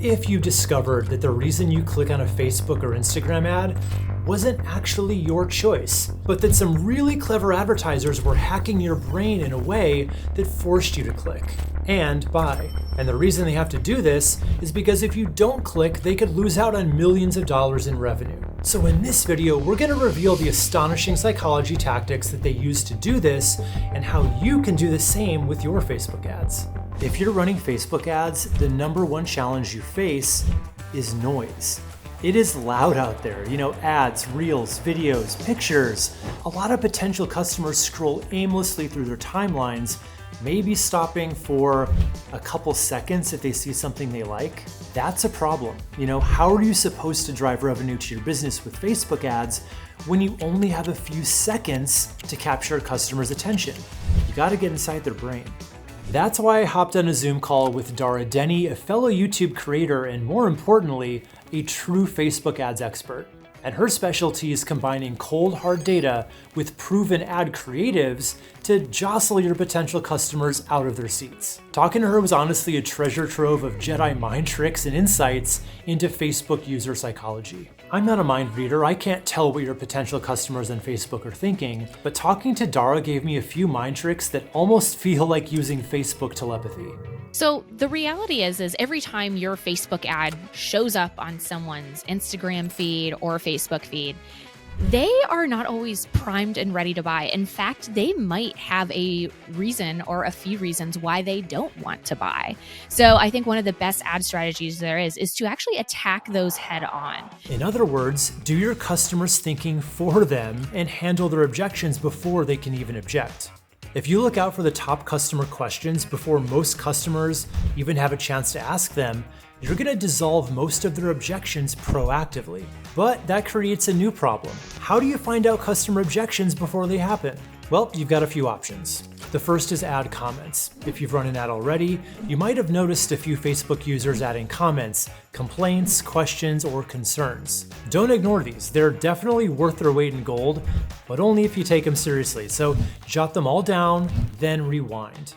if you discovered that the reason you click on a Facebook or Instagram ad wasn't actually your choice, but that some really clever advertisers were hacking your brain in a way that forced you to click and buy. And the reason they have to do this is because if you don't click, they could lose out on millions of dollars in revenue. So in this video, we're going to reveal the astonishing psychology tactics that they use to do this and how you can do the same with your Facebook ads. If you're running Facebook ads, the #1 challenge you face is noise. It is loud out there, ads, reels, videos, pictures. A lot of potential customers scroll aimlessly through their timelines, maybe stopping for a couple seconds if they see something they like. That's a problem. How are you supposed to drive revenue to your business with Facebook ads when you only have a few seconds to capture a customer's attention? You gotta get inside their brain. That's why I hopped on a Zoom call with Dara Denny, a fellow YouTube creator and more importantly, a true Facebook ads expert. And her specialty is combining cold hard data with proven ad creatives to jostle your potential customers out of their seats. Talking to her was honestly a treasure trove of Jedi mind tricks and insights into Facebook user psychology. I'm not a mind reader, I can't tell what your potential customers on Facebook are thinking, but talking to Dara gave me a few mind tricks that almost feel like using Facebook telepathy. So the reality is every time your Facebook ad shows up on someone's Instagram feed or Facebook feed, they are not always primed and ready to buy. In fact, they might have a reason or a few reasons why they don't want to buy. So I think one of the best ad strategies there is to actually attack those head on. In other words, do your customers' thinking for them and handle their objections before they can even object. If you look out for the top customer questions before most customers even have a chance to ask them, you're going to dissolve most of their objections proactively. But that creates a new problem. How do you find out customer objections before they happen? Well, you've got a few options. The first is add comments. If you've run an ad already, you might have noticed a few Facebook users adding comments, complaints, questions, or concerns. Don't ignore these. They're definitely worth their weight in gold, but only if you take them seriously. So jot them all down, then rewind.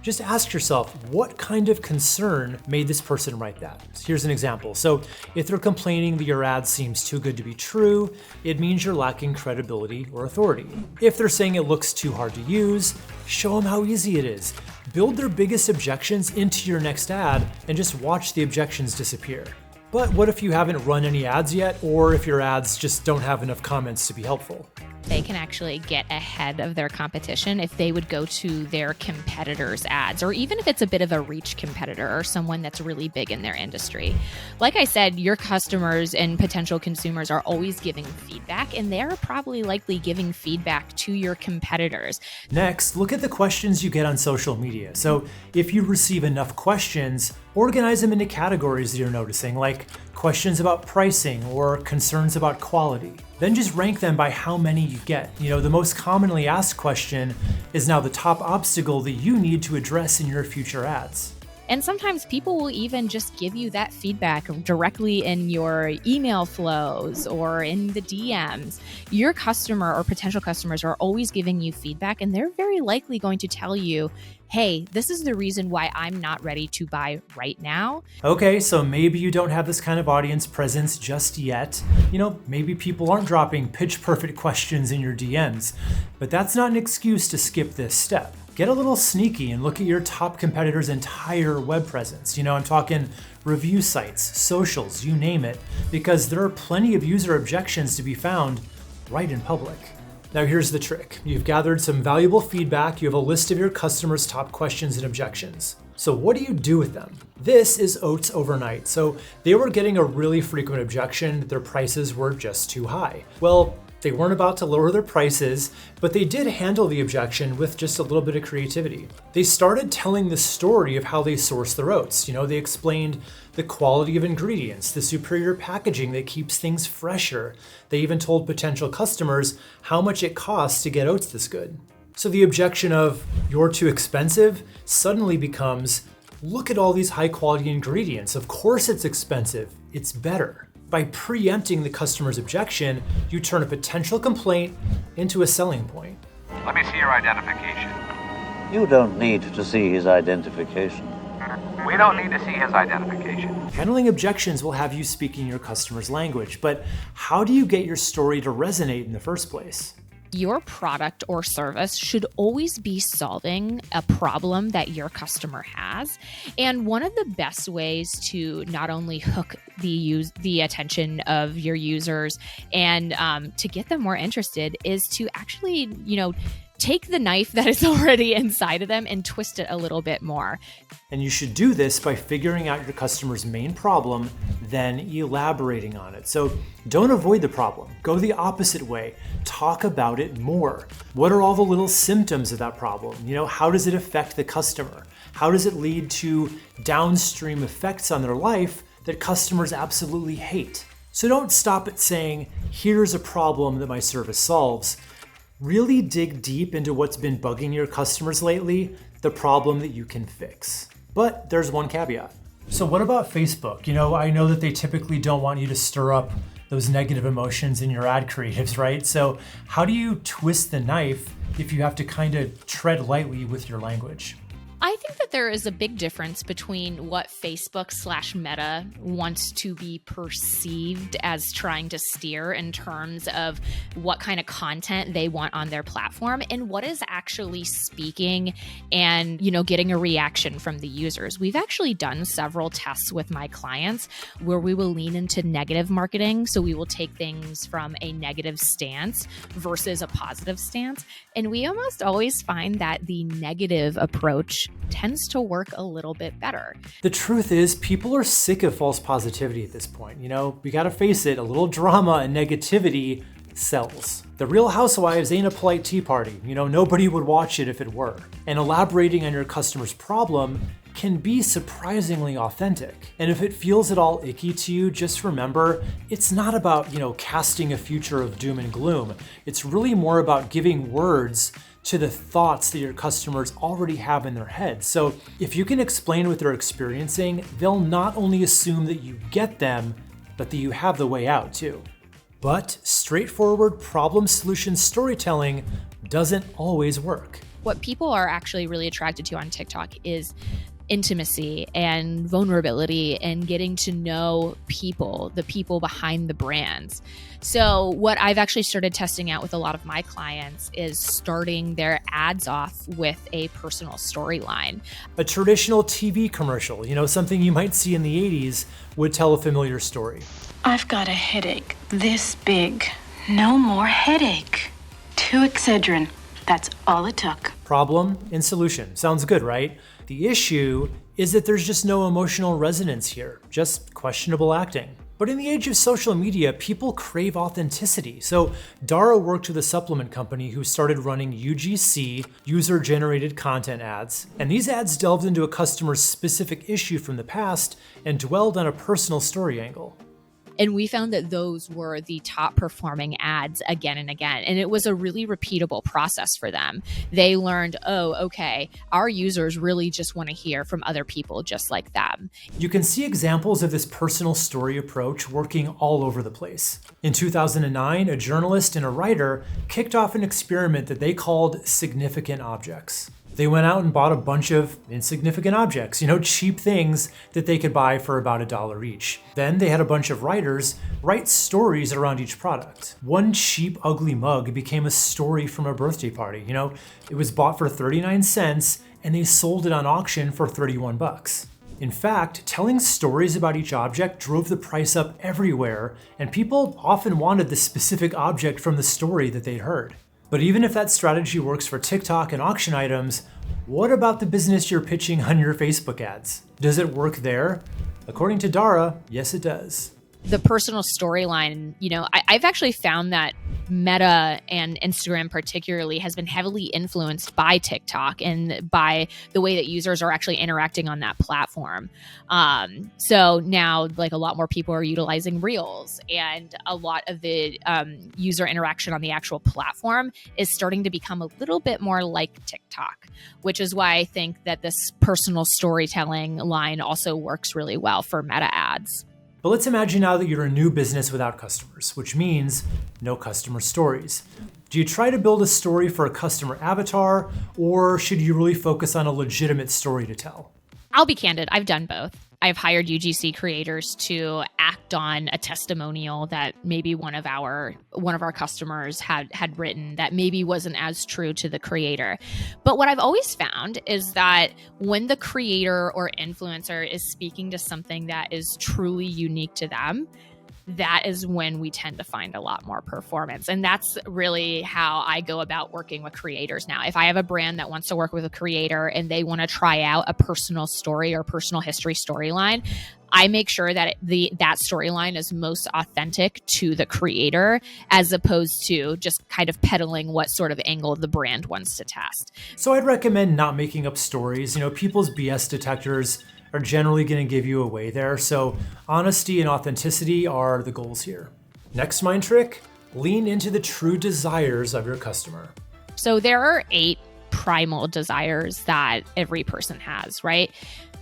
Just ask yourself, what kind of concern made this person write that? Here's an example. So if they're complaining that your ad seems too good to be true, it means you're lacking credibility or authority. If they're saying it looks too hard to use, show them how easy it is. Build their biggest objections into your next ad and just watch the objections disappear. But what if you haven't run any ads yet, or if your ads just don't have enough comments to be helpful? They can actually get ahead of their competition if they would go to their competitors' ads, or even if it's a bit of a reach competitor or someone that's really big in their industry. Like I said, your customers and potential consumers are always giving feedback, and they're probably likely giving feedback to your competitors. Next, look at the questions you get on social media. So if you receive enough questions, organize them into categories that you're noticing, like questions about pricing or concerns about quality. Then just rank them by how many you get. The most commonly asked question is now the top obstacle that you need to address in your future ads. And sometimes people will even just give you that feedback directly in your email flows or in the DMs. Your customer or potential customers are always giving you feedback, and they're very likely going to tell you, hey, this is the reason why I'm not ready to buy right now. Okay, so maybe you don't have this kind of audience presence just yet. Maybe people aren't dropping pitch perfect questions in your DMs, but that's not an excuse to skip this step. Get a little sneaky and look at your top competitor's entire web presence. I'm talking review sites, socials, you name it, because there are plenty of user objections to be found right in public. Now here's the trick. You've gathered some valuable feedback, you have a list of your customers' top questions and objections. So what do you do with them? This is oats overnight. So they were getting a really frequent objection that their prices were just too high. Well, they weren't about to lower their prices, but they did handle the objection with just a little bit of creativity. They started telling the story of how they source their oats. They explained the quality of ingredients, the superior packaging that keeps things fresher. They even told potential customers how much it costs to get oats this good. So the objection of, you're too expensive, suddenly becomes, look at all these high quality ingredients. Of course it's expensive, it's better. By preempting the customer's objection, you turn a potential complaint into a selling point. Let me see your identification. You don't need to see his identification. We don't need to see his identification. Handling objections will have you speaking your customer's language, but how do you get your story to resonate in the first place? Your product or service should always be solving a problem that your customer has. And one of the best ways to not only hook the attention of your users and to get them more interested is to actually, take the knife that is already inside of them and twist it a little bit more. And you should do this by figuring out your customer's main problem, then elaborating on it. So don't avoid the problem. Go the opposite way. Talk about it more. What are all the little symptoms of that problem? How does it affect the customer? How does it lead to downstream effects on their life that customers absolutely hate? So don't stop at saying, here's a problem that my service solves. Really dig deep into what's been bugging your customers lately, the problem that you can fix. But there's one caveat. So what about Facebook? I know that they typically don't want you to stir up those negative emotions in your ad creatives, right? So how do you twist the knife if you have to kind of tread lightly with your language? I think that there is a big difference between what Facebook/Meta wants to be perceived as trying to steer in terms of what kind of content they want on their platform and what is actually speaking and, getting a reaction from the users. We've actually done several tests with my clients where we will lean into negative marketing. So we will take things from a negative stance versus a positive stance. And we almost always find that the negative approach tends to work a little bit better. The truth is, people are sick of false positivity at this point. We gotta face it, a little drama and negativity sells. The Real Housewives ain't a polite tea party. Nobody would watch it if it were. And elaborating on your customer's problem can be surprisingly authentic. And if it feels at all icky to you, just remember, it's not about, casting a future of doom and gloom. It's really more about giving words to the thoughts that your customers already have in their heads. So if you can explain what they're experiencing, they'll not only assume that you get them, but that you have the way out too. But straightforward problem-solution storytelling doesn't always work. What people are actually really attracted to on TikTok is intimacy and vulnerability and getting to know people, the people behind the brands. So what I've actually started testing out with a lot of my clients is starting their ads off with a personal storyline. A traditional TV commercial, something you might see in the 80s, would tell a familiar story. I've got a headache this big. No more headache. 2 Excedrin. That's all it took. Problem and solution. Sounds good, right? The issue is that there's just no emotional resonance here, just questionable acting. But in the age of social media, people crave authenticity. So Dara worked with a supplement company who started running UGC, user-generated content ads. And these ads delved into a customer's specific issue from the past and dwelled on a personal story angle. And we found that those were the top performing ads again and again. And it was a really repeatable process for them. They learned, okay, our users really just want to hear from other people just like them. You can see examples of this personal story approach working all over the place. In 2009, a journalist and a writer kicked off an experiment that they called significant objects. They went out and bought a bunch of insignificant objects, cheap things that they could buy for about $1 each. Then they had a bunch of writers write stories around each product. One cheap, ugly mug became a story from a birthday party. It was bought for 39 cents and they sold it on auction for 31 bucks. In fact, telling stories about each object drove the price up everywhere, and people often wanted the specific object from the story that they'd heard. But even if that strategy works for TikTok and auction items, what about the business you're pitching on your Facebook ads? Does it work there? According to Dara, yes, it does. The personal storyline, I've actually found that Meta and Instagram particularly has been heavily influenced by TikTok and by the way that users are actually interacting on that platform. So now a lot more people are utilizing Reels, and a lot of the user interaction on the actual platform is starting to become a little bit more like TikTok, which is why I think that this personal storytelling line also works really well for Meta ads. But let's imagine now that you're a new business without customers, which means no customer stories. Do you try to build a story for a customer avatar, or should you really focus on a legitimate story to tell? I'll be candid. I've done both. I've hired UGC creators to act on a testimonial that maybe one of our customers had written that maybe wasn't as true to the creator. But what I've always found is that when the creator or influencer is speaking to something that is truly unique to them, that is when we tend to find a lot more performance. And that's really how I go about working with creators now. If I have a brand that wants to work with a creator and they want to try out a personal story or personal history storyline, I make sure that that storyline is most authentic to the creator, as opposed to just kind of peddling what sort of angle the brand wants to test. So I'd recommend not making up stories. People's BS detectors are generally going to give you away there. So honesty and authenticity are the goals here. Next mind trick, lean into the true desires of your customer. So there are 8 primal desires that every person has, right?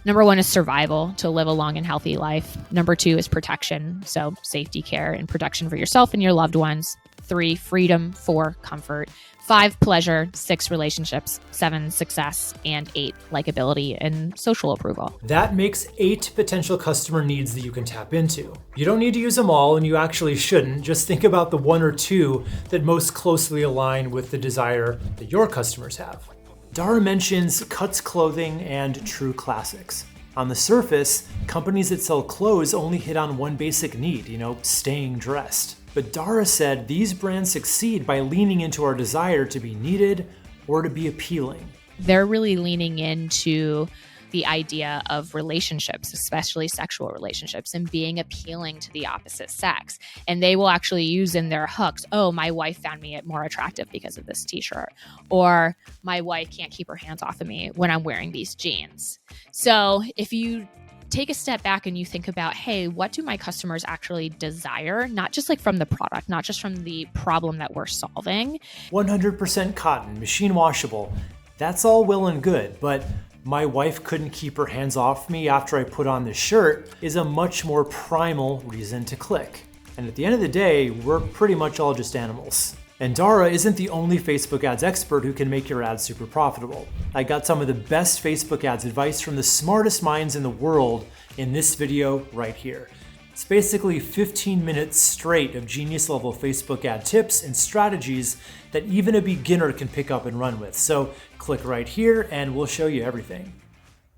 Number 1 is survival, to live a long and healthy life. Number 2 is protection, so safety, care, and protection for yourself and your loved ones. 3, freedom. 4, comfort. 5, pleasure. 6, relationships. 7, success. And 8, likability and social approval. That makes 8 potential customer needs that you can tap into. You don't need to use them all, and you actually shouldn't. Just think about the 1 or 2 that most closely align with the desire that your customers have. Dara mentions cuts clothing and true classics. On the surface, companies that sell clothes only hit on one basic need, staying dressed. But Dara said these brands succeed by leaning into our desire to be needed or to be appealing. They're really leaning into the idea of relationships, especially sexual relationships, and being appealing to the opposite sex. And they will actually use in their hooks, oh, my wife found me more attractive because of this t-shirt, or my wife can't keep her hands off of me when I'm wearing these jeans. So if you take a step back and you think about, hey, what do my customers actually desire? Not just like from the product, not just from the problem that we're solving. 100% cotton, machine washable. That's all well and good, but my wife couldn't keep her hands off me after I put on this shirt is a much more primal reason to click. And at the end of the day, we're pretty much all just animals. And Dara isn't the only Facebook ads expert who can make your ads super profitable. I got some of the best Facebook ads advice from the smartest minds in the world in this video right here. It's basically 15 minutes straight of genius level Facebook ad tips and strategies that even a beginner can pick up and run with. So click right here and we'll show you everything.